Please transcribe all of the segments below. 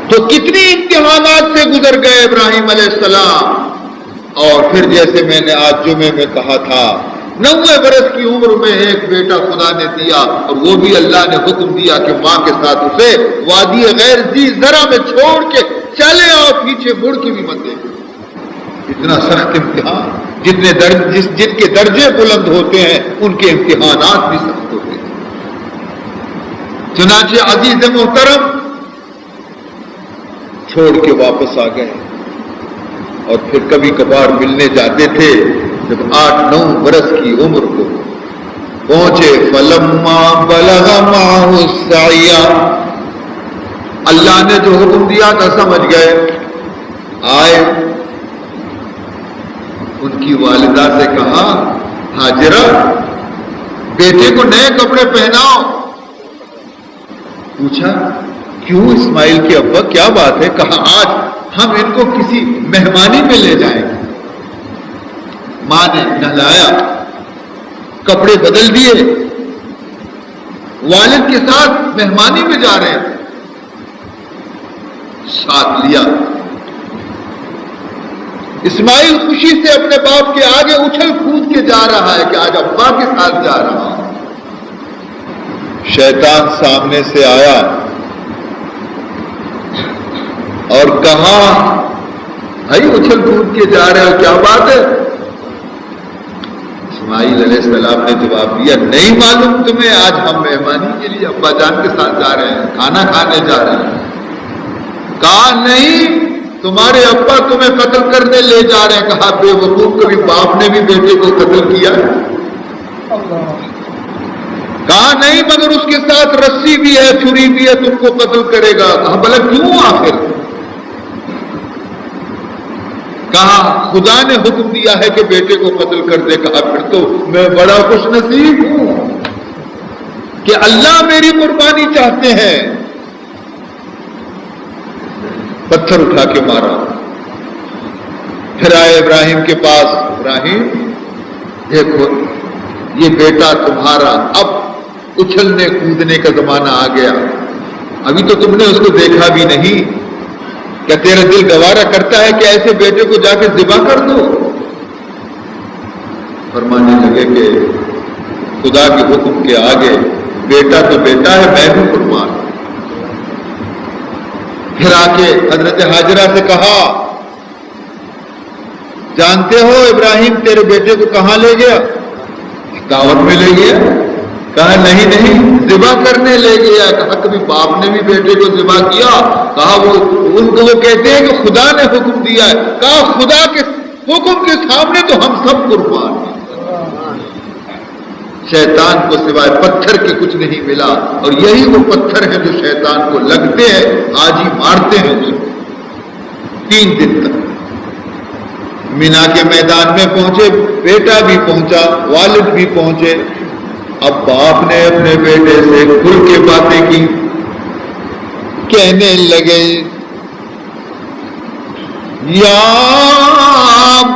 تو کتنی امتحانات سے گزر گئے ابراہیم علیہ السلام. اور پھر جیسے میں نے آج جمعے میں کہا تھا 90 برس کی عمر میں ایک بیٹا خدا نے دیا, اور وہ بھی اللہ نے حکم دیا کہ ماں کے ساتھ اسے وادی غیر ذی زرع میں چھوڑ کے چلے اور پیچھے مڑ کے بھی مت دیکھو. اتنا سخت امتحان, جن کے درجے بلند ہوتے ہیں ان کے امتحانات بھی سخت ہوتے ہیں. چنانچہ عزیز محترم چھوڑ کے واپس آ گئے, اور پھر کبھی کبھار ملنے جاتے تھے. جب 8-9 برس کی عمر کو پہنچے فلما بلغ معه السعي, اللہ نے جو حکم دیا تھا سمجھ گئے. آئے, ان کی والدہ سے کہا ہاجرہ بیٹے کو نئے کپڑے پہناؤ. پوچھا کیوں اسماعیل کے ابا کیا بات ہے؟ کہا آج ہم ان کو کسی مہمانی میں لے جائیں گے. ماں نے نہلایا, کپڑے بدل دیے, والد کے ساتھ مہمانی میں جا رہے ہیں, ساتھ لیا. اسماعیل خوشی سے اپنے باپ کے آگے اچھل کود کے جا رہا ہے کہ آج ابا کے ساتھ جا رہا ہوں. شیطان سامنے سے آیا اور کہا بھائی اچھل کود کے جا رہے ہو, کیا بات ہے؟ اسماعیل علیہ السلام نے جواب دیا نہیں معلوم تمہیں, آج ہم مہمانی کے لیے ابا جان کے ساتھ جا رہے ہیں, کھانا کھانے جا رہے ہیں. کہا نہیں, تمہارے ابا تمہیں قتل کرنے لے جا رہے ہیں. کہا بے وقوف, کبھی باپ نے بھی بیٹے کو قتل کیا ہے؟ کہا نہیں, مگر اس کے ساتھ رسی بھی ہے, چھری بھی ہے, تم کو قتل کرے گا. کہا بھلا کیوں آخر؟ کہا خدا نے حکم دیا ہے کہ بیٹے کو قتل کر دے. کہا پھر تو میں بڑا خوش نصیب ہوں کہ اللہ میری قربانی چاہتے ہیں. پتھر اٹھا کے مارا. پھر آئے ابراہیم کے پاس, ابراہیم دیکھو یہ بیٹا تمہارا, اب اچھلنے کودنے کا زمانہ آ گیا, ابھی تو تم نے اس کو دیکھا بھی نہیں. کیا تیرا دل گوارا کرتا ہے کہ ایسے بیٹے کو جا کے ذبح کر دو؟ فرمانے لگے کہ خدا کے حکم کے آگے بیٹا تو بیٹا ہے, میں بھی قربان. پھر آ کے حضرت ہاجرہ سے کہا جانتے ہو ابراہیم تیرے بیٹے کو کہاں لے گیا؟ دعوت میں لے گیا. کہا نہیں, ذبح کرنے لے گیا. کہا کبھی باپ نے بھی بیٹے کو ذبح کیا؟ کہا ان کو وہ کہتے ہیں کہ خدا نے حکم دیا ہے. کہا خدا کے حکم کے سامنے تو ہم سب قربان ہیں. شیطان کو سوائے پتھر کے کچھ نہیں ملا, اور یہی وہ پتھر ہیں جو شیطان کو لگتے ہیں, آج ہی مارتے ہیں اسے. 3 دن تک مینا کے میدان میں پہنچے, بیٹا بھی پہنچا, والد بھی پہنچے. اب باپ نے اپنے بیٹے سے کھل کے باتیں کی, کہنے لگے یا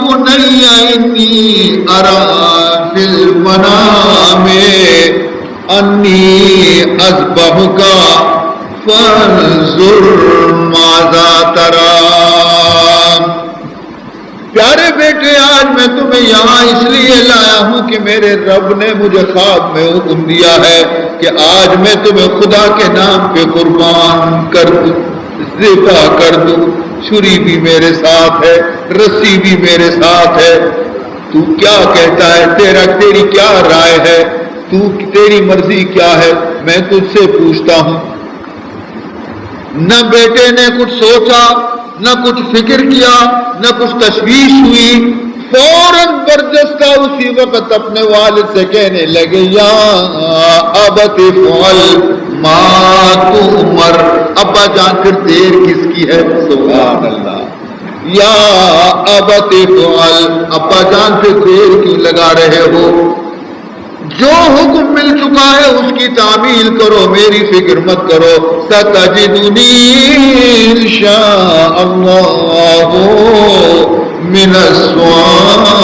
بنی انی ارا فی المنام انی اذبحک فانظر ماذا تری. پیارے بیٹے آج میں تمہیں یہاں اس لیے لایا ہوں کہ میرے رب نے مجھے خواب میں حکم دیا ہے کہ آج میں تمہیں خدا کے نام پہ قربان کر دوں, ذبح کر دوں. چھری بھی میرے ساتھ ہے, رسی بھی میرے ساتھ ہے. تو کیا کہتا ہے؟ تیری کیا رائے ہے؟ تیری مرضی کیا ہے؟ میں تجھ سے پوچھتا ہوں. نہ بیٹے نے کچھ سوچا, نہ کچھ فکر کیا, نہ کچھ تشویش ہوئی, فوراً برجستہ اسی وقت اپنے والد سے کہنے لگے یا ابت افعل ما تؤمر. ابا جان پھر دیر کس کی ہے؟ سبحان اللہ. یا ابت افعل, ابا جان پھر دیر کیوں لگا رہے ہو؟ جو حکم مل چکا ہے اس کی تعمیل کرو, میری فکر مت کرو. ستجدنی انشاء اللہ من الصابرین.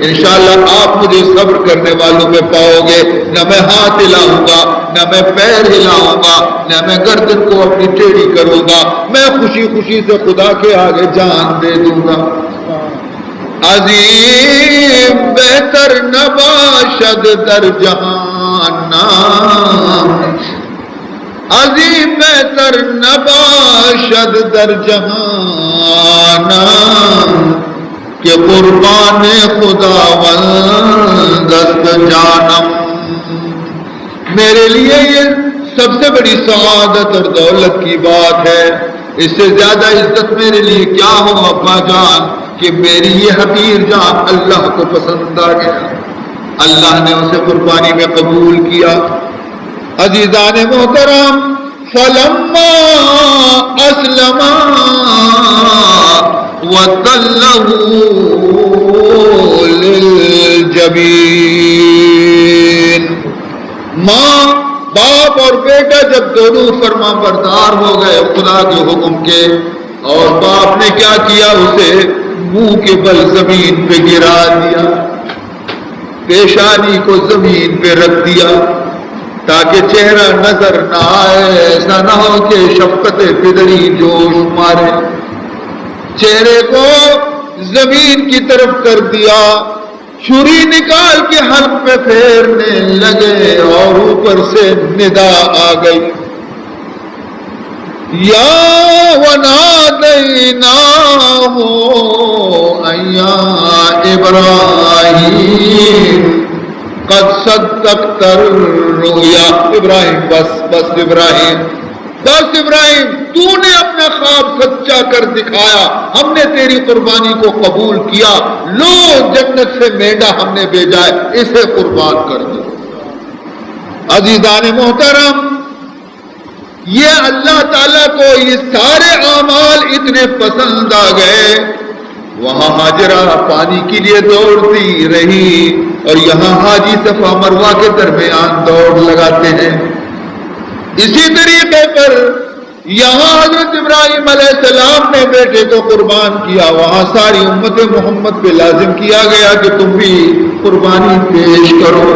انشاءاللہ آپ مجھے صبر کرنے والوں میں پاؤ گے. نہ میں ہاتھ ہلاؤں گا، نہ میں پیر ہلاؤں گا، نہ میں گردن کو اپنی ٹیڑھی کروں گا، میں خوشی خوشی سے خدا کے آگے جان دے دوں گا. عظیم بہتر نباشد در جہان، عظیم بہتر نباشد در جہان، کہ قربان خداوند است جانم. میرے لیے یہ سب سے بڑی سعادت اور دولت کی بات ہے. اس سے زیادہ عزت میرے لیے کیا ہو ابا جان کہ میری یہ حقیر جان اللہ کو پسند آ گیا، اللہ نے اسے قربانی میں قبول کیا. عزیزان محترم، فلما اسلما وتلہ للجبین، ماں باپ اور بیٹا جب دونوں فرما بردار ہو گئے خدا کے حکم کے، اور باپ نے کیا کیا، اسے منہ کے بل زمین پہ گرا دیا، پیشانی کو زمین پہ رکھ دیا تاکہ چہرہ نظر نہ آئے. ایسا نہ ہو کہ شفقت پدری جوش مارے. چہرے کو زمین کی طرف کر دیا، چھری نکال کے حلق پہ پھیرنے لگے اور اوپر سے ندا آ گئی، یا ونادیناہ یا ابراہیم قد صدقت الرؤیا. ابراہیم بس ابراہیم، بس ابراہیم، تو نے اپنا خواب سچا کر دکھایا، ہم نے تیری قربانی کو قبول کیا. لو جنت سے میڈا ہم نے بھیجا ہے، اسے قربان کر دو. عزیزان محترم، یہ اللہ تعالیٰ کو یہ سارے اعمال اتنے پسند آ گئے. وہاں ہاجرہ پانی کے لیے دوڑتی رہی اور یہاں حاجی صفا مروہ کے درمیان دوڑ لگاتے ہیں. اسی طریقے پر یہاں حضرت ابراہیم علیہ السلام نے بیٹے کو قربان کیا، وہاں ساری امت محمد پہ لازم کیا گیا کہ تم بھی قربانی پیش کرو.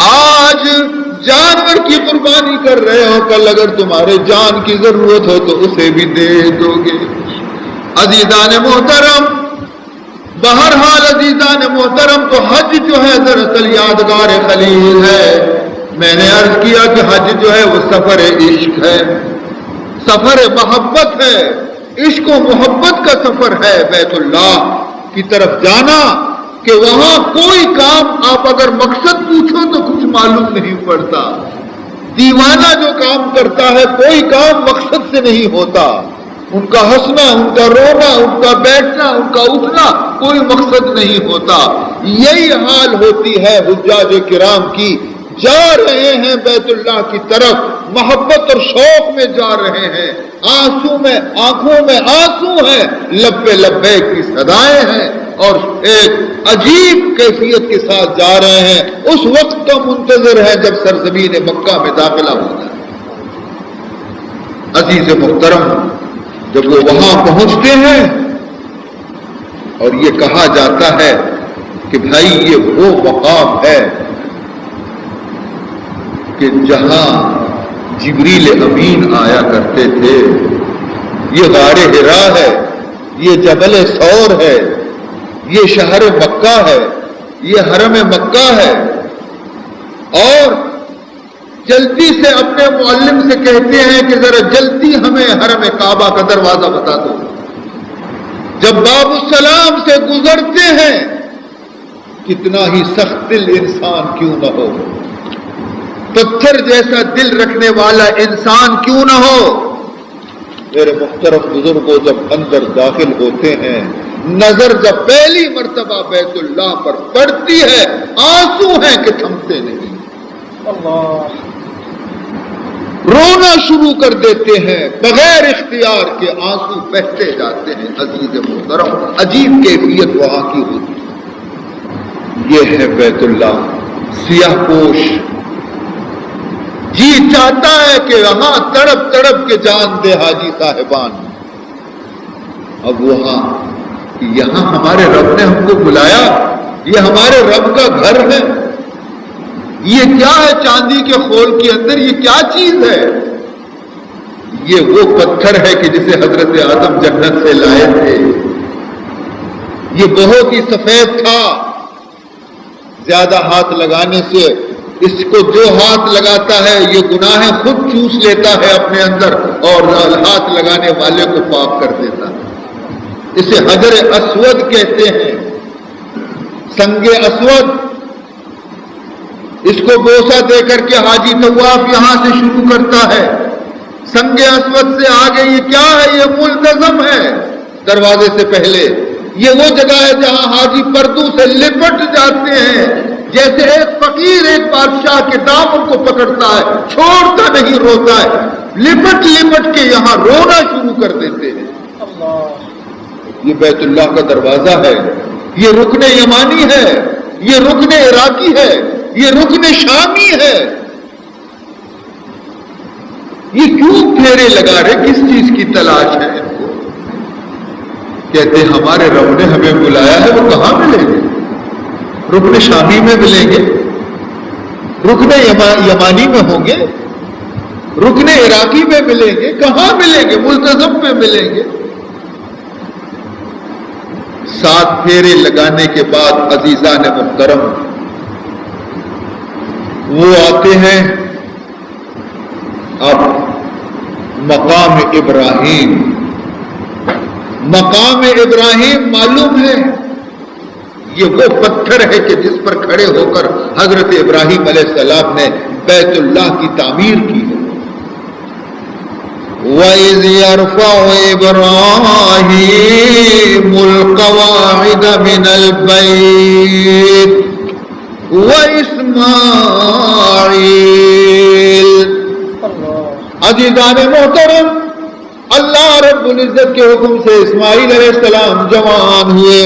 آج جانور کی قربانی کر رہے ہو، کل اگر تمہارے جان کی ضرورت ہو تو اسے بھی دے دو گے. عزیزان محترم، بہرحال عزیزان محترم، تو حج جو ہے دراصل یادگار خلیل ہے. میں نے عرض کیا کہ حج جو ہے وہ سفر عشق ہے، سفر محبت ہے، عشق و محبت کا سفر ہے. بیت اللہ کی طرف جانا کہ وہاں کوئی کام آپ اگر مقصد پوچھو تو کچھ معلوم نہیں پڑتا. دیوانہ جو کام کرتا ہے کوئی کام مقصد سے نہیں ہوتا. ان کا ہنسنا، ان کا رونا، ان کا بیٹھنا، ان کا اٹھنا کوئی مقصد نہیں ہوتا. یہی حال ہوتی ہے حجاج کرام کی. جا رہے ہیں بیت اللہ کی طرف، محبت اور شوق میں جا رہے ہیں، آنسو میں آنکھوں میں آنسو ہیں، لب پہ لبیک کی صدائیں ہیں، اور ایک عجیب کیفیت کے ساتھ جا رہے ہیں. اس وقت کا منتظر ہے جب سرزمین مکہ میں داخلہ ہوگا. عزیز محترم، جب وہ وہاں پہنچتے ہیں اور یہ کہا جاتا ہے کہ بھائی یہ وہ مقام ہے کہ جہاں جبریل امین آیا کرتے تھے، یہ غار حرا ہے، یہ جبل ثور ہے، یہ شہر مکہ ہے، یہ حرم مکہ ہے. اور جلدی سے اپنے معلم سے کہتے ہیں کہ ذرا جلدی ہمیں حرم کعبہ کا دروازہ بتا دو. جب باب السلام سے گزرتے ہیں، کتنا ہی سخت دل انسان کیوں نہ ہو، پتھر جیسا دل رکھنے والا انسان کیوں نہ ہو، میرے محترم بزرگوں جب اندر داخل ہوتے ہیں، نظر جب پہلی مرتبہ بیت اللہ پر پڑتی ہے، آنسو ہیں کہ تھمتے نہیں. اللہ، رونا شروع کر دیتے ہیں، بغیر اختیار کے آنسو بہتے جاتے ہیں. عزیز محترم، عجیب کیفیت وہاں کی ہوتی ہے. یہ ہے بیت اللہ، سیاہ پوش. جی چاہتا ہے کہ وہاں تڑپ تڑپ کے جان دے حاجی صاحبان. اب وہاں یہاں ہمارے رب نے ہم کو بلایا یہ ہمارے رب کا گھر ہے. یہ کیا ہے چاندی کے خول کے اندر؟ یہ کیا چیز ہے؟ یہ وہ پتھر ہے کہ جسے حضرت آدم جنت سے لائے تھے. یہ بہت ہی سفید تھا. زیادہ ہاتھ لگانے سے اس کو جو ہاتھ لگاتا ہے یہ گناہیں خود چوس لیتا ہے اپنے اندر اور ہاتھ لگانے والے کو پاک کر دیتا ہے. اسے حجر اسود کہتے ہیں، سنگ اسود. اس کو بوسہ دے کر کے حاجی طواف یہاں سے شروع کرتا ہے. سنگ اسود سے آگے یہ کیا ہے؟ یہ ملتزم ہے. دروازے سے پہلے یہ وہ جگہ ہے جہاں حاجی پردوں سے لپٹ جاتے ہیں. جیسے ایک فقیر ایک بادشاہ کے دامن کو پکڑتا ہے، چھوڑتا نہیں، روتا ہے. لپٹ لپٹ کے یہاں رونا شروع کر دیتے ہیں. یہ بیت اللہ کا دروازہ ہے، یہ رکن یمانی ہے، یہ رکن عراقی ہے، یہ رکن شامی ہے. یہ کیوں پھیرے لگا رہے؟ کس چیز کی تلاش ہے ان کو؟ کہتے ہیں ہمارے رب نے ہمیں بلایا ہے. وہ کہاں ملیں گے؟ رکن شامی میں ملیں گے، رکن یمانی میں ہوں گے، رکن عراقی میں ملیں گے. کہاں ملیں گے؟ ملتزم پہ ملیں گے. 7 پھیرے لگانے کے بعد عزیزان محترم وہ آتے ہیں اب مقام ابراہیم. مقام ابراہیم معلوم ہے یہ وہ پتھر ہے کہ جس پر کھڑے ہو کر حضرت ابراہیم علیہ السلام نے بیت اللہ کی تعمیر کی ہے. وَإِذْ يَرْفَعُ إِبْرَاهِيمُ الْقَوَاعِدَ مِنَ الْبَيْتِ وَإِسْمَاعِيلُ. عزیزان محترم، اللہ رب العزت کے حکم سے اسماعیل علیہ السلام جوان ہوئے.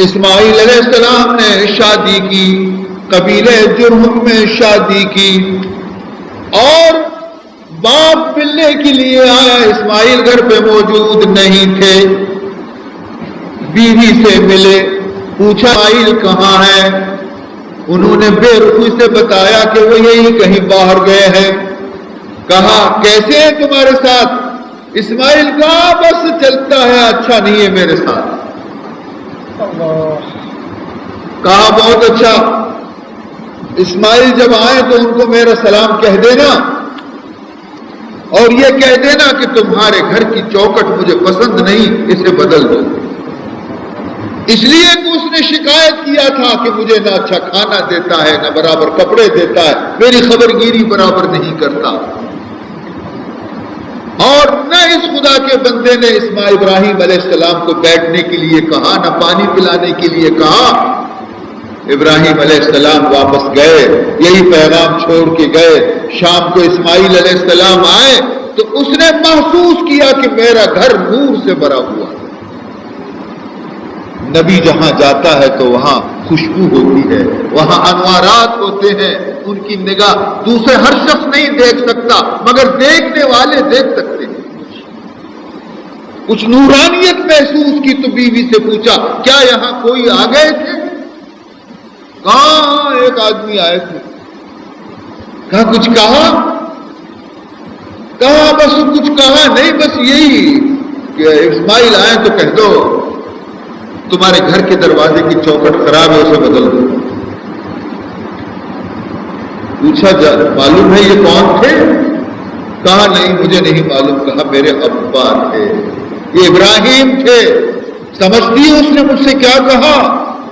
اسماعیل علیہ السلام نے شادی کی، قبیلہ جرہم میں شادی کی، اور باپ ملنے کے لیے آیا. اسماعیل گھر پہ موجود نہیں تھے. بیوی سے ملے، پوچھا اسماعیل کہاں ہے؟ انہوں نے بے رخی سے بتایا کہ وہ یہی کہیں باہر گئے ہیں. کہا کیسے ہیں تمہارے ساتھ؟ اسماعیل کہا بس چلتا ہے، اچھا نہیں ہے میرے ساتھ. کہا بہت اچھا. اسماعیل جب آئے تو ان کو میرا سلام کہہ دینا اور یہ کہہ دینا کہ تمہارے گھر کی چوکٹ مجھے پسند نہیں، اسے بدل دو. اس لیے کہ اس نے شکایت کیا تھا کہ مجھے نہ اچھا کھانا دیتا ہے، نہ برابر کپڑے دیتا ہے، میری خبرگیری برابر نہیں کرتا. اور نہ اس خدا کے بندے نے اسماعیل ابراہیم علیہ السلام کو بیٹھنے کے لیے کہا، نہ پانی پلانے کے لیے کہا. ابراہیم علیہ السلام واپس گئے، یہی پیغام چھوڑ کے گئے. شام کو اسماعیل علیہ السلام آئے تو اس نے محسوس کیا کہ میرا گھر نور سے بھرا ہوا ہے. نبی جہاں جاتا ہے تو وہاں خوشبو ہوتی ہے، وہاں انوارات ہوتے ہیں. ان کی نگاہ دوسرے ہر شخص نہیں دیکھ سکتا مگر دیکھنے والے دیکھ سکتے ہیں. کچھ نورانیت محسوس کی تو بیوی سے پوچھا کیا یہاں کوئی آ گئے تھے؟ کہاں ایک آدمی آئے تھے. کہا کچھ کہا؟ کہا بس کچھ کہا نہیں، بس یہی کہ اسماعیل آئے تو کہہ دو تمہارے گھر کے دروازے کی چوکٹ خراب ہے، اسے بدل دو. پوچھا معلوم ہے یہ کون تھے؟ کہا نہیں مجھے نہیں معلوم. کہا میرے ابا تھے، یہ ابراہیم تھے. سمجھتی ہے اس نے مجھ سے کیا کہا؟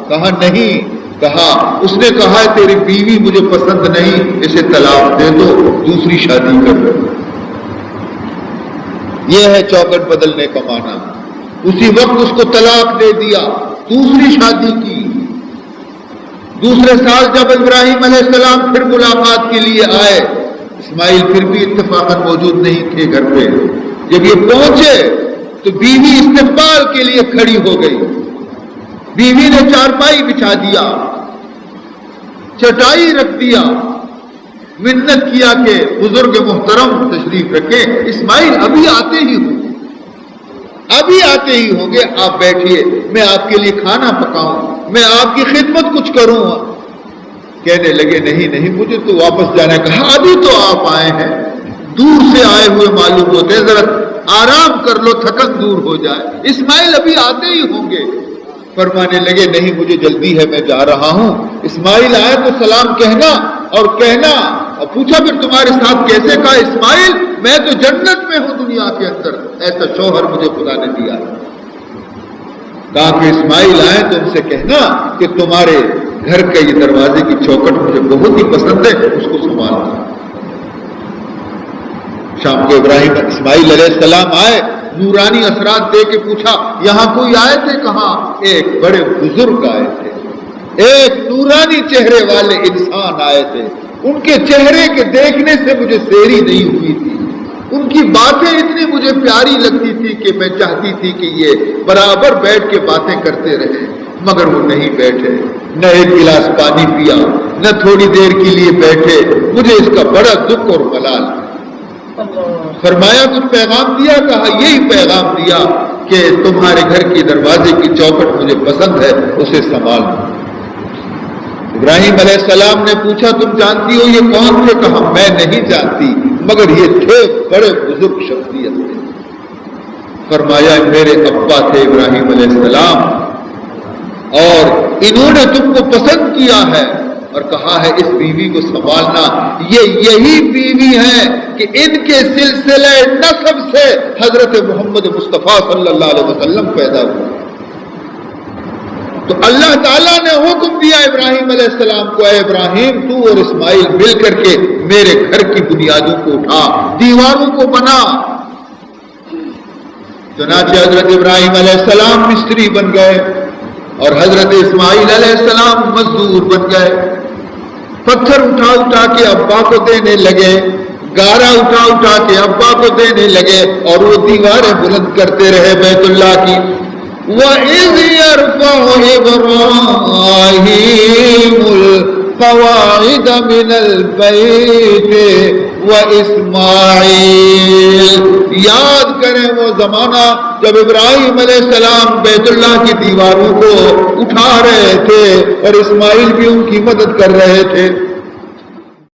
کہا نہیں. کہا اس نے کہا تیری بیوی مجھے پسند نہیں، اسے طلاق دے دو، دوسری شادی کر دو. یہ ہے چوکٹ بدلنے کا معنی. اسی وقت اس کو طلاق دے دیا، دوسری شادی کی. دوسرے سال جب ابراہیم علیہ السلام پھر ملاقات کے لیے آئے، اسماعیل پھر بھی اتفاقاً موجود نہیں تھے گھر پہ. جب یہ پہنچے تو بیوی استقبال کے لیے کھڑی ہو گئی. بیوی نے چارپائی بچھا دیا، چٹائی رکھ دیا، منت کیا کہ بزرگ محترم تشریف رکھیں، اسماعیل ابھی آتے ہی ہوں گے، ابھی آتے ہی ہوں گے، آپ بیٹھیے میں آپ کے لیے کھانا پکاؤں. میں آپ کی خدمت کچھ کروں. کہنے لگے نہیں مجھے تو واپس جانا ہے. کہا ابھی تو آپ آئے ہیں, دور سے آئے ہوئے معلوم ہوتے ہیں, ذرا آرام کر لو, تھکن دور ہو جائے. اسماعیل ابھی آتے ہی ہوں گے. فرمانے لگے نہیں مجھے جلدی ہے, میں جا رہا ہوں. اسماعیل آئے تو سلام کہنا اور کہنا. اور پوچھا پھر تمہارے ساتھ کیسے؟ کہا اسماعیل میں تو جنت میں ہوں دنیا کے اندر, ایسا شوہر مجھے خدا نے دیا. کہا کہ اسماعیل آئے تو ان سے کہنا کہ تمہارے گھر کے یہ دروازے کی چوکٹ مجھے بہت ہی پسند ہے, اس کو سنبھالنا. شام کو اسماعیل علیہ السلام آئے, نورانی اثرات دے کے پوچھا یہاں کوئی آئے تھے؟ کہاں ایک بڑے بزرگ آئے تھے, ایک نورانی چہرے والے انسان آئے تھے. ان کے چہرے کے دیکھنے سے مجھے سیری نہیں ہوئی تھی, ان کی باتیں اتنی مجھے پیاری لگتی تھی کہ میں چاہتی تھی کہ یہ برابر بیٹھ کے باتیں کرتے رہے, مگر وہ نہیں بیٹھے, نہ ایک گلاس پانی پیا, نہ تھوڑی دیر کے لیے بیٹھے. مجھے اس کا بڑا دکھ اور ملال. فرمایا کچھ پیغام دیا؟ کہا یہی پیغام دیا کہ تمہارے گھر کی دروازے کی چوکٹ مجھے پسند ہے, اسے سنبھالنا. ابراہیم علیہ السلام نے پوچھا تم جانتی ہو یہ کون تھے؟ کہا میں نہیں جانتی, مگر یہ تھے بڑے بزرگ شخصیت تھے. فرمایا میرے ابا تھے ابراہیم علیہ السلام, اور انہوں نے تم کو پسند کیا ہے اور کہا ہے اس بیوی کو سنبھالنا. یہ یہی بیوی ہے کہ ان کے سلسلے نسب سے حضرت محمد مصطفیٰ صلی اللہ علیہ وسلم پیدا ہوئے. تو اللہ تعالیٰ نے حکم دیا ابراہیم علیہ السلام کو, اے ابراہیم تو اور اسماعیل مل کر کے میرے گھر کی بنیادوں کو اٹھا, دیواروں کو بنا. چنانچہ حضرت ابراہیم علیہ السلام مستری بن گئے اور حضرت اسماعیل علیہ السلام مزدور بن گئے. پتھر اٹھا اٹھا کے ابا کو دینے لگے, گارا اٹھا اٹھا کے ابا کو دینے لگے, اور وہ دیواریں بلند کرتے رہے بیت اللہ کی. وَإِذْ يَرْفَعُ إِبْرَاهِيمُ الْقَوَاعِدَ مِنَ الْبَيْتِ وَإِسْمَاعِيلُ. یاد کریں وہ زمانہ جب ابراہیم علیہ السلام بیت اللہ کی دیواروں کو اٹھا رہے تھے اور اسماعیل بھی ان کی مدد کر رہے تھے.